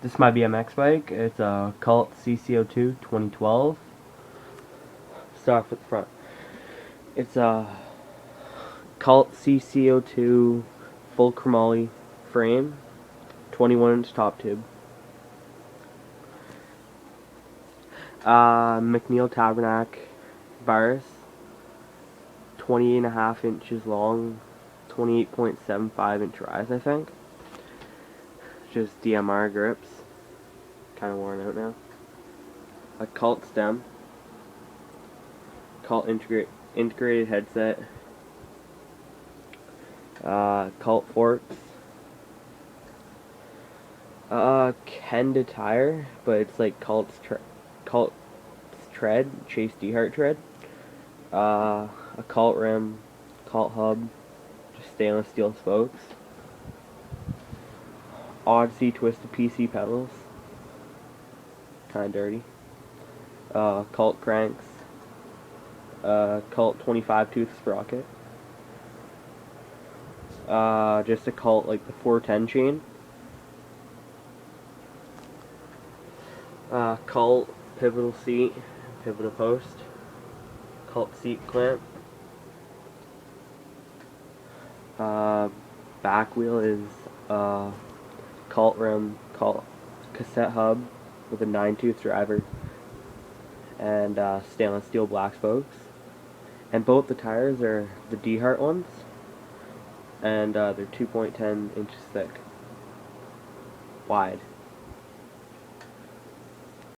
This is my BMX bike. It's a Cult cc02 2012. Start off with the front. It's a Cult cc02 full chromoly frame, 21-inch top tube. McNeil Tabernac virus, 20.5 inches long, 28.75 inch rise, I think. Just DMR grips, kind of worn out now. A Cult stem, Cult integrated headset, Cult forks, Kenda tire, but it's like Cult's tread, Chase Dehart tread, a Cult rim, Cult hub, just stainless steel spokes, Odyssey twisted PC pedals, kind of dirty, Cult cranks, Cult 25 tooth sprocket, just a Cult like the 410 chain, Cult pivotal seat, pivotal post, Cult seat clamp, back wheel is Cult rim, Cult cassette hub with a 9-tooth driver, and stainless steel black spokes. And both the tires are the Dehart ones, and they're 2.10 inches thick, wide.